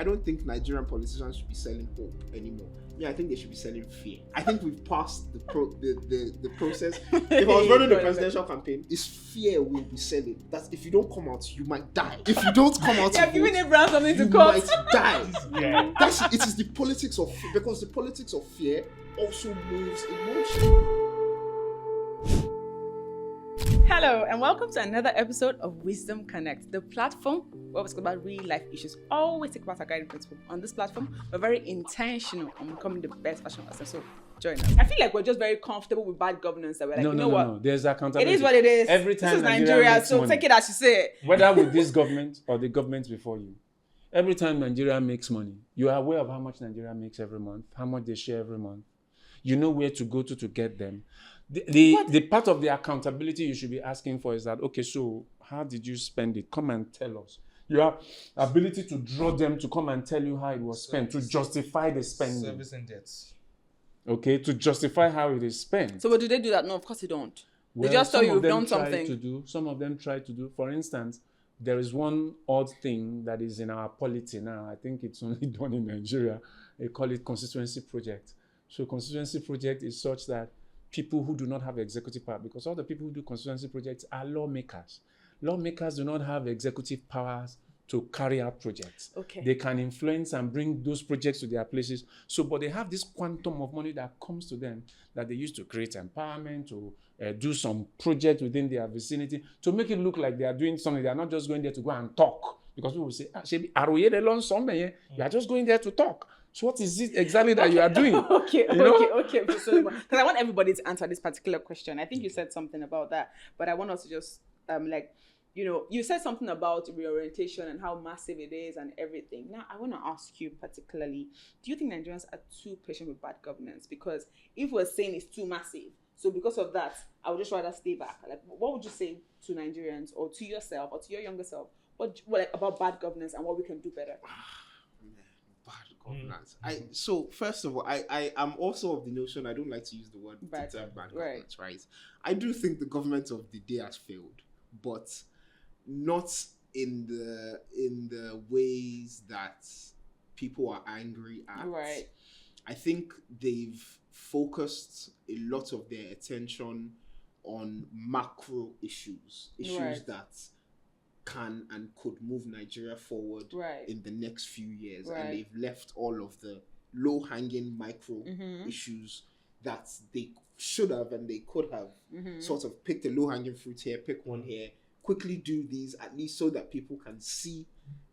I don't think Nigerian politicians should be selling hope anymore. I think they should be selling fear. I think we've passed the process. If I was running a presidential campaigin, it's fear we'll be selling. That's if you don't come out, you might die. If you don't come out, you're giving Abraham something to you cut. might die. It is the politics of fear, because the politics of fear also moves emotion. Hello, and welcome to another episode of Wisdom Connect, the platform where we talk about real life issues. Always take about our guiding principle. On this platform, we're very intentional on becoming the best version of ourselves. So join us. I feel like we're just very comfortable with bad governance. That we're like, No. There's accountability. It is what it is. Every time this is Nigeria Nigeria, so money, take it as you say it. whether with this government or the government before you, every time Nigeria makes money, you are aware of how much Nigeria makes every month, how much they share every month. You know where to go to get them. The part of the accountability you should be asking for is that, okay, so how did you spend it? Come and tell us. You have ability to draw them to come and tell you how it was spent, to justify the spending. Service and debts. Okay, to justify how it is spent. So, but do they do that? No, of course they don't. Well, they just tell you some of you've them done something. Some of them try to do. For instance, there is one odd thing that is in our polity now. I think it's only done in Nigeria. They call it constituency project. So constituency project is such that people who do not have executive power, because all the people who do constituency projects are lawmakers. Lawmakers do not have executive powers to carry out projects. Okay. They can influence and bring those projects to their places. So, but they have this quantum of money that comes to them that they use to create empowerment, to do some project within their vicinity, to make it look like they are doing something. They are not just going there to go and talk. Because people will say, you are just going there to talk. So what is it exactly that you are doing? Okay. Because I want everybody to answer this particular question. I think you said something about that, but I want us to just you said something about reorientation and how massive it is and everything. Now, I want to ask you particularly, do you think Nigerians are too patient with bad governance? Because if we're saying it's too massive, so because of that, I would just rather stay back. Like, what would you say to Nigerians or to yourself or to your younger self? What about bad governance and what we can do better? Bad governance. So first of all, I am also of the notion I don't like to use the word bad governance, right? I do think the government of the day has failed, but not in the ways that people are angry at. Right. I think they've focused a lot of their attention on macro issues right. that can and could move Nigeria forward right. in the next few years, right. and they've left all of the low-hanging micro issues that they should have and they could have sort of picked a low-hanging fruit here, pick one here, quickly do these, at least so that people can see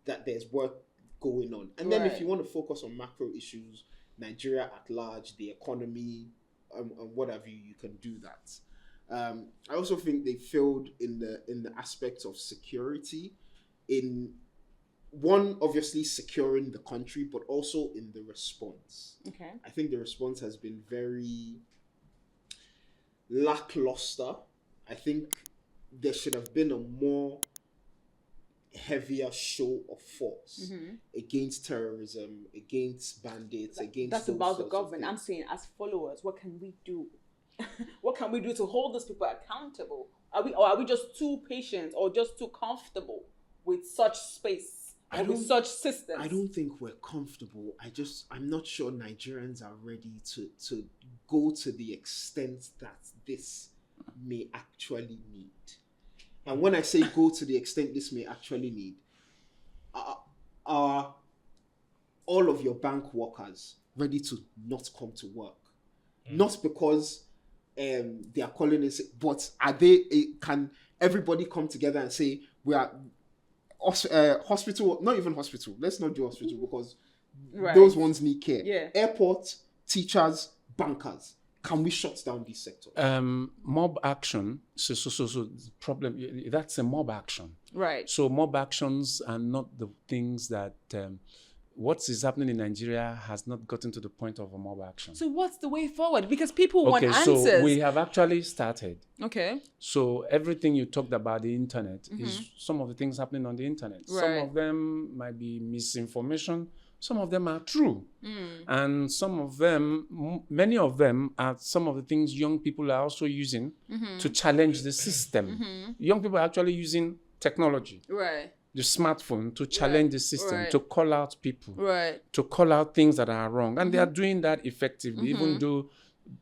that there's work going on. And then if you want to focus on macro issues, Nigeria at large, the economy, and what have you, you can do that. I also think they failed in the aspects of security, in one, obviously securing the country, but also in the response. Okay. I think the response has been very lackluster. I think there should have been a more heavier show of force against terrorism, against bandits, against that's about the government. I'm saying, as followers, what can we do? What can we do to hold those people accountable? Are we just too patient or just too comfortable with such space and with such systems? I don't think we're comfortable. I'm not sure Nigerians are ready to go to the extent that this may actually need. And when I say go to the extent this may actually need, are all of your bank workers ready to not come to work? Not because they are calling it, but can everybody come together and say, we are hospital, not even hospital, let's not do hospital because those ones need care. Yeah. Airport, teachers, bankers. Can we shut down these sectors? Mob action. So the problem, that's a mob action. Right. So mob actions are not the things that what is happening in Nigeria has not gotten to the point of a mob action. So what's the way forward? Because people want answers. So we have actually started. Okay. So everything you talked about the internet is some of the things happening on the internet. Right. Some of them might be misinformation. Some of them are true. And some of them, many of them are some of the things young people are also using to challenge the system. Young people are actually using technology. Right. the smartphone to challenge the system, to call out people, to call out things that are wrong. And they are doing that effectively, even though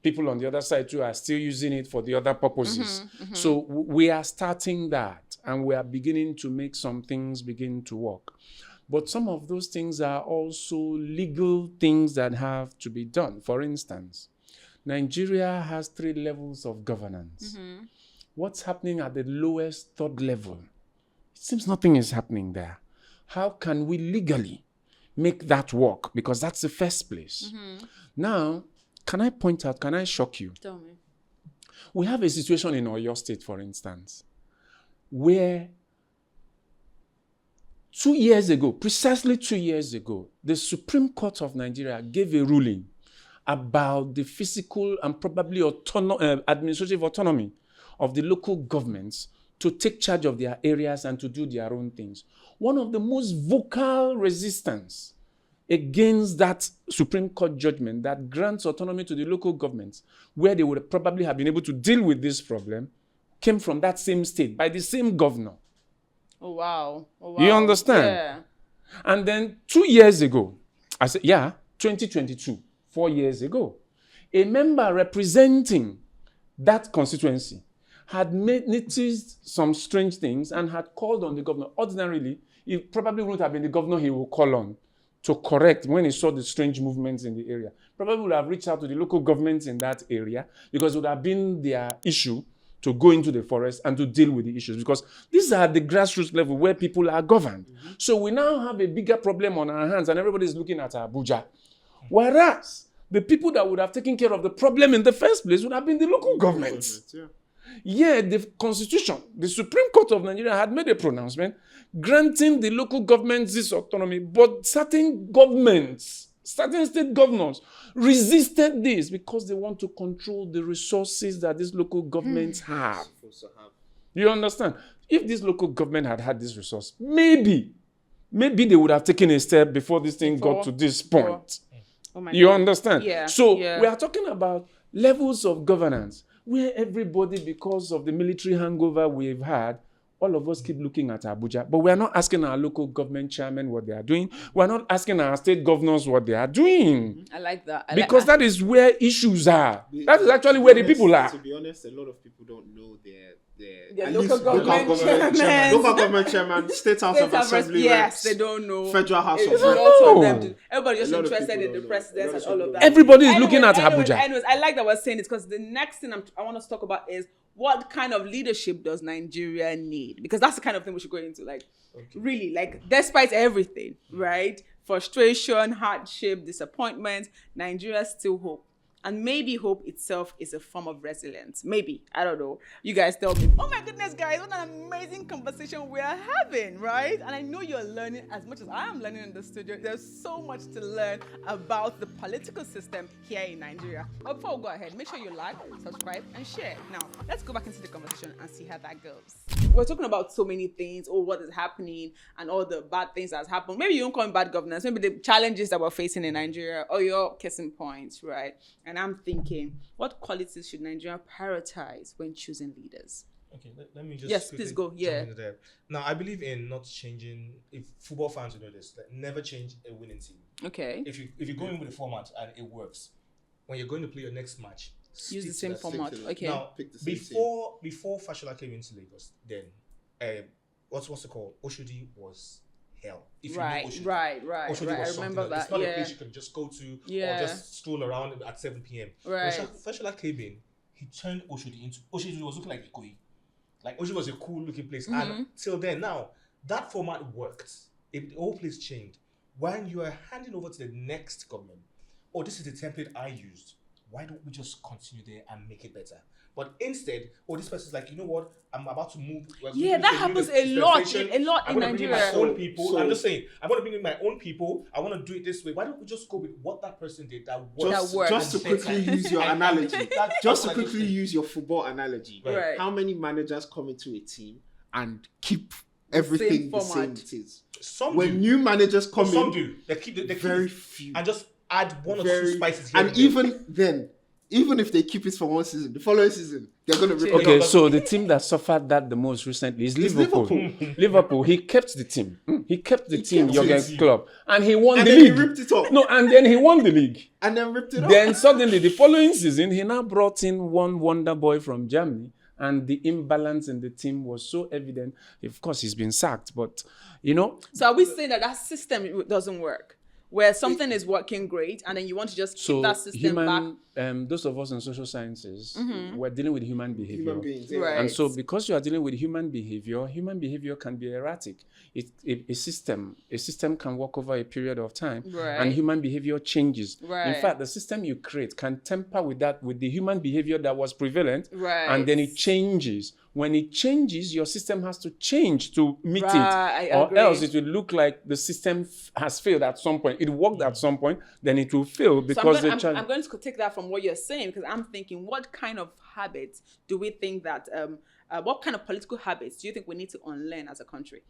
people on the other side too are still using it for the other purposes. So we are starting that, and we are beginning to make some things begin to work. But some of those things are also legal things that have to be done. For instance, Nigeria has 3 levels of governance. What's happening at the lowest 3rd level? It seems nothing is happening there. How can we legally make that work? Because that's the first place. Now, can I point out, can I shock you? Tell me. We have a situation in Oyo State, for instance, where 2 years ago, precisely 2 years ago, the Supreme Court of Nigeria gave a ruling about the physical and probably administrative autonomy of the local governments to take charge of their areas and to do their own things. One of the most vocal resistance against that Supreme Court judgment that grants autonomy to the local governments, where they would probably have been able to deal with this problem, came from that same state, by the same governor. Oh, wow. Oh, wow. You understand? Yeah. And then 2 years ago, 2022, 4 years ago, a member representing that constituency had noticed some strange things and had called on the governor. Ordinarily, it probably wouldn't have been the governor he would call on to correct when he saw the strange movements in the area. Probably would have reached out to the local governments in that area, because it would have been their issue to go into the forest and to deal with the issues, because these are the grassroots level where people are governed. So we now have a bigger problem on our hands, and everybody is looking at Abuja. Whereas the people that would have taken care of the problem in the first place would have been the local governments. Yeah, the Constitution, the Supreme Court of Nigeria had made a pronouncement granting the local governments this autonomy, but certain governments, certain state governors resisted this because they want to control the resources that these local governments have. You understand? If this local government had had this resource, maybe they would have taken a step before this thing got to this point. You understand? Yeah. So we are talking about levels of governance where everybody, because of the military hangover we've had, all of us keep looking at Abuja, but we are not asking our local government chairmen what they are doing. We are not asking our state governors what they are doing. I like that. Because that is where issues are. That is actually where the people are. To be honest, a lot of people don't know their local government chairman, local government chairman, state house of assembly. Yes, they don't know. Federal house of assembly. Everybody just interested in the president and all of that. Everybody is looking at Abuja. Anyways, I like that we're saying this, because the next thing I want us to talk about is, what kind of leadership does Nigeria need? Because that's the kind of thing we should go into. Really, despite everything, right? Frustration, hardship, disappointment, Nigeria still hope. And maybe hope itself is a form of resilience. Maybe. I don't know. You guys tell me. Oh my goodness, guys. What an amazing conversation we are having, right? And I know you're learning as much as I am learning in the studio. There's so much to learn about the political system here in Nigeria. But before we go ahead, make sure you like, subscribe, and share. Now, let's go back into the conversation and see how that goes. We're talking about so many things, what is happening, and all the bad things that's happened. Maybe you don't call it bad governance. Maybe the challenges that we're facing in Nigeria, or your kissing points, right? And I'm thinking, what qualities should Nigeria prioritize when choosing leaders? Okay, let me just... Yes, please go. Yeah. Now, I believe in not changing... If football fans will know this, never change a winning team. Okay. If you go in with a format and it works, when you're going to play your next match, use the same format. Okay. Now, before Fashola came into Lagos, then what's it called? Oshodi was hell. Right. Oshodi I remember that. It's not a place you can just go to or just stroll around at 7 p.m. Right. When Fashola came in, he turned Oshodi into... Oshodi was looking like Ikoyi. Like, Oshodi was a cool looking place. And till then, now, that format worked. If the whole place changed, when you are handing over to the next government, this is the template I used, why don't we just continue there and make it better? But instead, this person's like, you know what? I'm about to move. Yeah, that happens a lot in Nigeria. My own people. I'm just saying, I want to bring in my own people. I want to do it this way. Why don't we just go with what that person did that worked? Just to quickly use your analogy. Just to quickly use your football analogy. Right. How many managers come into a team and keep everything the same it is? New managers come in, some do. They keep very few. And just add one or two spices here. And even then, even if they keep it for one season, the following season they're going to rip it Okay, up. so the team that suffered that the most recently is Liverpool. Liverpool, he kept the team. He kept the team, kept Jurgen the Klopp, and he won And the then he league. ripped it up. No, and then he won the league. And then ripped it up. Then suddenly, the following season, he now brought in one wonder boy from Germany, and the imbalance in the team was so evident. Of course, he's been sacked, but So are we saying that system doesn't work? Where something is working great, and then you want to just keep that system back? Those of us in social sciences, we're dealing with human behavior. Human beings, yeah. Right. And so because you are dealing with human behavior can be erratic. A system can work over a period of time, Right. and human behavior changes. Right. In fact, the system you create can temper with the human behavior that was prevalent, Right. and then it changes. When it changes, your system has to change to meet Right, it, I or agree. else it will look like the system has failed at some point. It worked at some point, then it will fail So because I'm going to take that from what you're saying, because I'm thinking, what kind of habits do we think that, what kind of political habits do you think we need to unlearn as a country?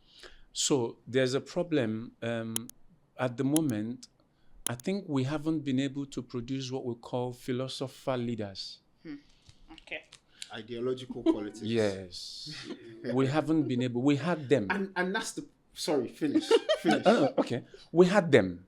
So there's a problem at the moment. I think we haven't been able to produce what we call philosopher leaders. Okay. Ideological politics. Yes, we haven't been able. We had them. And that's the... Sorry, finish. Okay, we had them.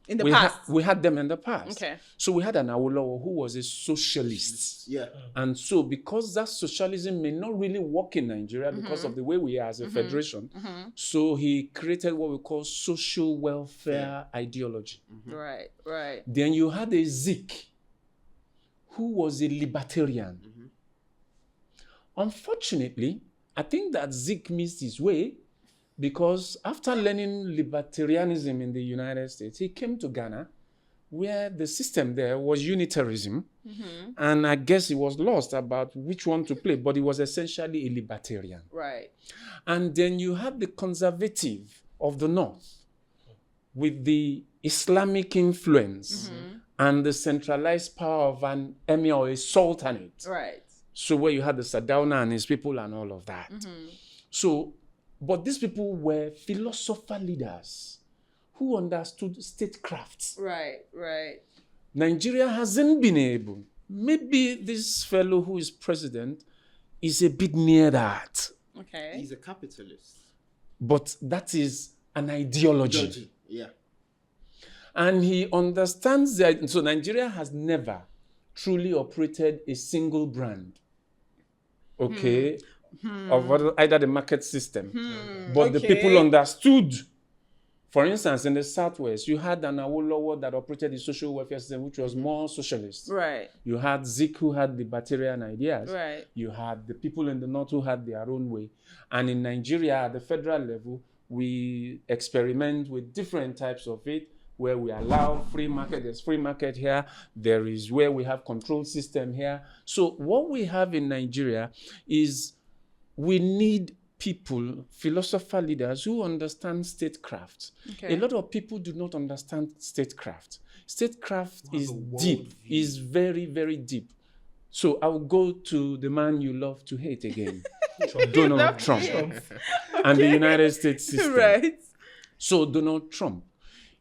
In the past? We had them in the past. Okay. So we had an Awolowo who was a socialist. Yeah. And so because that socialism may not really work in Nigeria because of the way we are as a federation, so he created what we call social welfare ideology. Right, right. Then you had a Zik who was a libertarian. Unfortunately, I think that Zik missed his way because after learning libertarianism in the United States, he came to Ghana where the system there was unitarism. And I guess he was lost about which one to play, but he was essentially a libertarian. Right. And then you had the conservative of the North with the Islamic influence and the centralized power of an emir or a sultanate. Right. So where you had the Sardauna and his people and all of that. So, but these people were philosopher leaders who understood statecraft. Right, right. Nigeria hasn't been able. Maybe this fellow who is president is a bit near that. Okay. He's a capitalist. But that is an ideology. Yeah. And he understands that. So Nigeria has never truly operated a single brand. Okay? Of either the market system. But the people understood. For instance, in the Southwest, you had an Awolowo that operated the social welfare system, which was more socialist. Right. You had Zik who had libertarian ideas. Right. You had the people in the North who had their own way. And in Nigeria, at the federal level, we experiment with different types of it, where we allow free market. There's free market here. There is where we have control system here. So what we have in Nigeria is we need people, philosopher leaders who understand statecraft. Okay. A lot of people do not understand statecraft. Statecraft is the world deep, view. is very, very deep. So I'll go to the man you love to hate again, Donald Trump, and the United States system. Right. So Donald Trump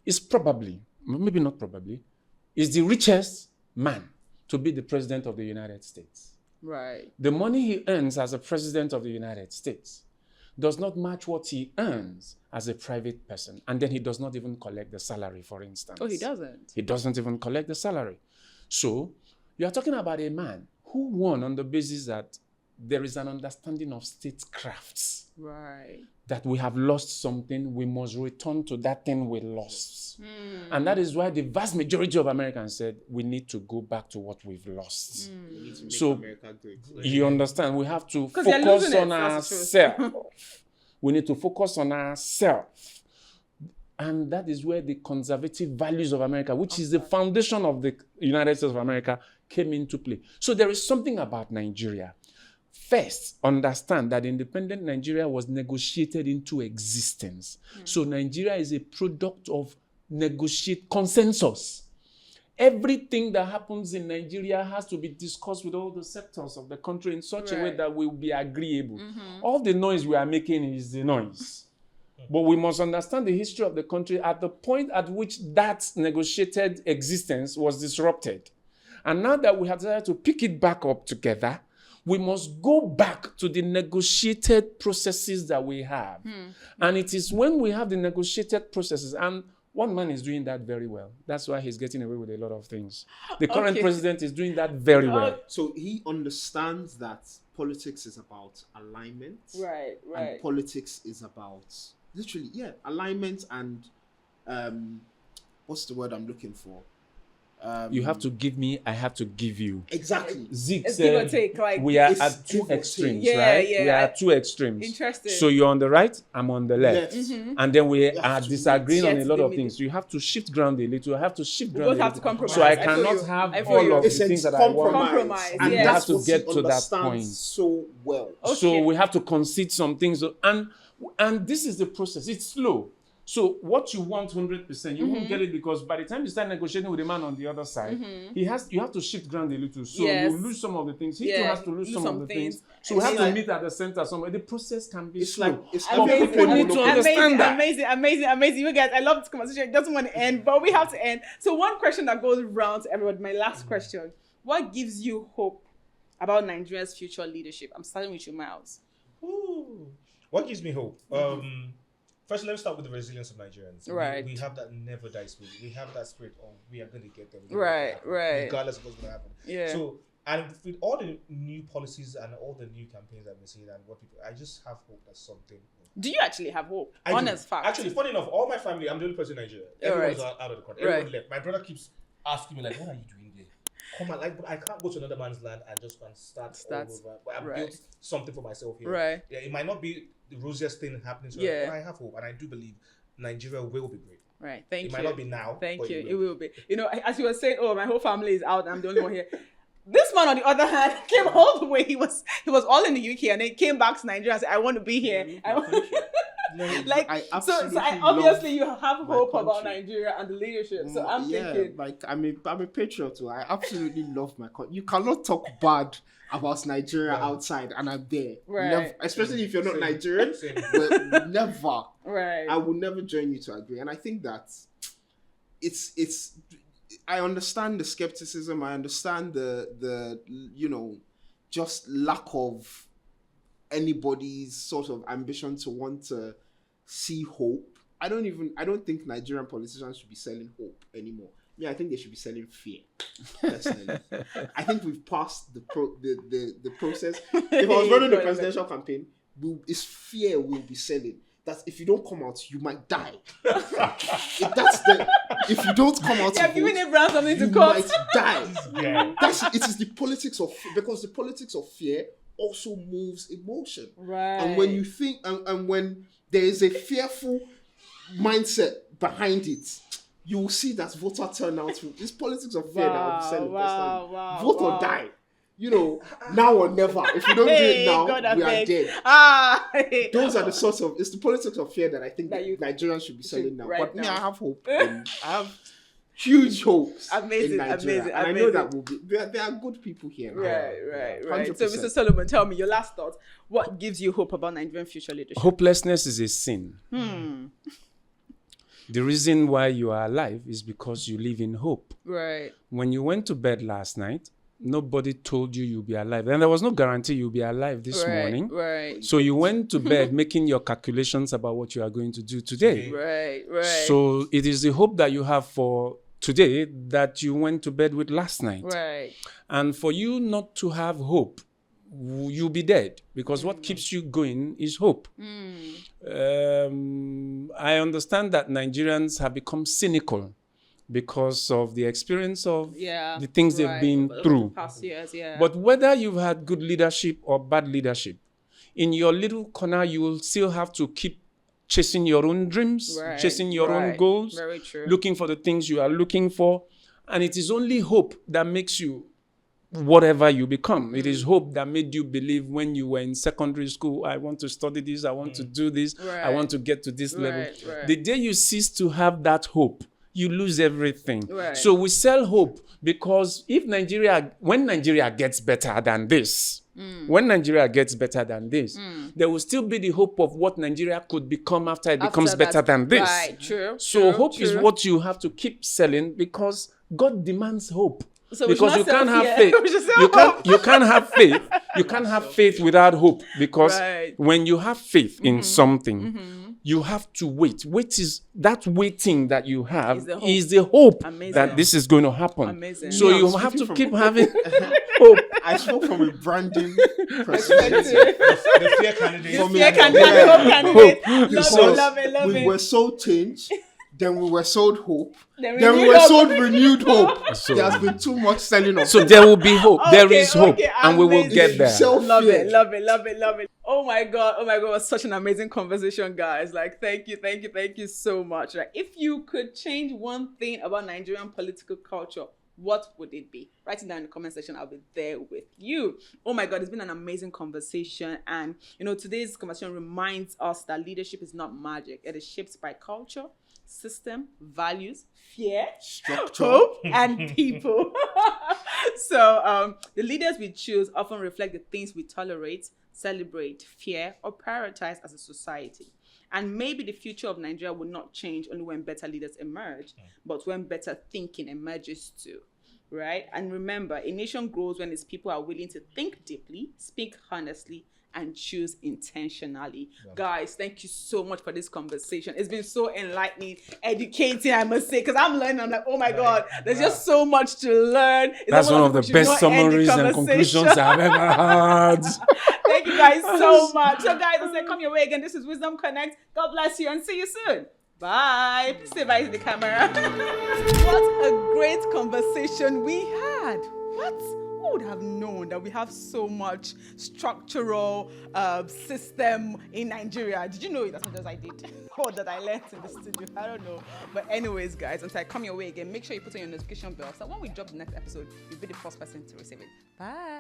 is probably, maybe not probably, is the richest man to be the president of the United States. Right. The money he earns as a president of the United States does not match what he earns as a private person. And then he does not even collect the salary, for instance. Oh, he doesn't? He doesn't even collect the salary. So you are talking about a man who won on the basis that there is an understanding of statecrafts. Right. That we have lost something, we must return to that thing we lost. And that is why the vast majority of Americans said we need to go back to what we've lost. We need to make So, America great. You understand? We have to 'Cause they're focus losing it, on that's the truth. ourselves. We need to focus on ourselves. And that is where the conservative values of America, which is the foundation of the United States of America, came into play. So there is something about Nigeria. First, understand that independent Nigeria was negotiated into existence. So Nigeria is a product of negotiate consensus. Everything that happens in Nigeria has to be discussed with all the sectors of the country in such a way Right. that will be agreeable. All the noise we are making is the noise. But we must understand the history of the country at the point at which that negotiated existence was disrupted. And now that we have decided to pick it back up together, we must go back to the negotiated processes that we have. And it is when we have the negotiated processes, and one man is doing that very well. That's why he's getting away with a lot of things. The current president is doing that very well. So he understands that politics is about alignment. Right. And politics is about literally, alignment and what's the word I'm looking for? You have to give me, I have to give you. Exactly. Zeke It's give or said, take, like we are it's at two give or extremes, take. right? Yeah, We are at two extremes. Interesting. So you're on the right, I'm on the left. Yes. And then we have are to disagreeing on meet. a lot Yes, of the things. So you have to shift ground a little. I have to shift We ground both a have to little. compromise. So I I feel cannot you. have I feel all you. of the It's things that I compromise. want. Compromise, And yeah. that's We have what to get he to that understands point. so well. So we have to concede some things. And this is the process. It's slow. So what you want 100%, you won't get it, because by the time you start negotiating with the man on the other side, you have to shift ground a little. So Yes. you lose some of the things. He too has to lose some of the things. So we It's have to like- meet at the center somewhere. The process can be It's slow. like it's But every people need to understand that. Amazing. You guys, I love this conversation. It doesn't want to end, but we have to end. So one question that goes round to everybody, my last question. What gives you hope about Nigeria's future leadership? I'm starting with you, Miles. Ooh. What gives me hope? First, let me start with the resilience of Nigerians. Right. We have that never die spirit. We have that spirit of we are going to get them. Right. Regardless of what's going to happen. Yeah. So, and with all the new policies and all the new campaigns that we're seeing and what people, I just have hope that something. Do you actually have hope? I do. Honest fact. Actually, funny enough, all my family, I'm the only person in Nigeria. Everyone's out of the country. Everyone left. My brother keeps asking me, like, what are you doing there? Come on, like, but I can't go to another man's land and just start all over. But I've built something for myself here. Right. Yeah, it might not be the rosiest thing happening to us, but I have hope, and I do believe Nigeria will be great. Right. Thank you. It might not be now. Thank you. It will be. You know, as you were saying, oh, my whole family is out. I'm the only one here. This man, on the other hand, came all the way. He was all in the UK, and then came back to Nigeria and said, "I want to be here." Like, I so absolutely obviously you have my hope about country. Nigeria and the leadership. So I'm thinking, like I'm a patriot too. I absolutely love my country. You cannot talk bad about Nigeria outside, and I'm there. Right. Never, especially if you're not Same. Nigerian. Same. But never. right. I will never join you to agree. And I think that it's I understand the skepticism. I understand the just lack of anybody's sort of ambition to want to see hope. I don't think Nigerian politicians should be selling hope anymore. Yeah, I think they should be selling fear. Personally, I think we've passed the process. If I was running the presidential campaign, it's fear we'll be selling. That if you don't come out, you might die. If you don't come out, You're giving Abraham something to you cut. might die. Yeah. It is the politics of fear, because the politics of fear also moves emotion. Right. And when you think, and when there is a fearful mindset behind it, you will see that voter turnout. This politics of fear that will be selling. Vote or die. Now or never. If you don't do it now, God, we are dead. Those are the sorts of. It's the politics of fear that I think that Nigerians should be selling now. right But me, now. I have hope. I have huge hopes. Amazing, in Nigeria. amazing, And I know that will be. There are good people here. Now. Right. 100%. So, Mr. Solomon, tell me your last thoughts. What gives you hope about Nigerian future leadership? Hopelessness is a sin. The reason why you are alive is because you live in hope. Right. When you went to bed last night, nobody told you you'll be alive. And there was no guarantee you'll be alive this morning. Right. So you went to bed making your calculations about what you are going to do today. Right. So it is the hope that you have for today that you went to bed with last night. Right. And for you not to have hope, you'll be dead, because what keeps you going is hope. I understand that Nigerians have become cynical because of the experience of the things they've been through. Past years, But whether you've had good leadership or bad leadership, in your little corner, you will still have to keep chasing your own dreams, chasing your own goals, Very true. looking for the things you are looking for. And it is only hope that makes you whatever you become. It is hope that made you believe when you were in secondary school, I want to study this, I want to do this, I want to get to this level. The day you cease to have that hope, you lose everything. So we sell hope because when Nigeria gets better than this, there will still be the hope of what Nigeria could become after it becomes better than this. Right, true. So hope is what you have to keep selling, because God demands hope. So we should because not you can't sell have fear. faith. We should sell You can't have faith. You can't have faith without hope, because Right. when you have faith in something, you have to wait. Wait is that waiting that you have Is the hope. is the hope Amazing. that this is going to happen. Amazing. So Yeah, you I'm have to speaking keep from- having hope. I spoke from a branding perspective. The fear candidate. For me, Fear can yeah. hope candidate. Love Because it, love it, love we it. were sold change, then we were sold hope, Then then we renewed were hope. sold renewed hope. So- There has been too much selling of So there will be hope. There Okay, is hope, okay, and we will amazing. get there. Self- Love fear. it, love it, love it, love it. Oh my god, it was such an amazing conversation, guys. Like, thank you so much. Like, if you could change one thing about Nigerian political culture, what would it be? Write it down in the comment section. I'll be there with you. Oh my god, it's been an amazing conversation. And today's conversation reminds us that leadership is not magic. It is shaped by culture, system, values, fear, structure. hope, and people. So the leaders we choose often reflect the things we tolerate, celebrate, fear, or prioritize as a society. And maybe the future of Nigeria will not change only when better leaders emerge, but when better thinking emerges too, right? And remember, a nation grows when its people are willing to think deeply, speak honestly, and choose intentionally. Guys, thank you so much for this conversation. It's been so enlightening, educating, I must say, because I'm learning. I'm like, oh my God, there's just so much to learn. It's That's one almost of the like we should best not end the summaries and conversation. conclusions I've ever had. Thank you guys so much. So guys, I say come your way again. This is Wisdom Connect. God bless you and see you soon. Bye. Please say bye to the camera. What a great conversation we had. What? Who would have known that we have so much structural system in Nigeria? Did you know it as much as I did? Or that I learned in the studio? I don't know. But anyways, guys, until I come your way again, make sure you put on your notification bell so when we drop the next episode, you'll be the first person to receive it. Bye.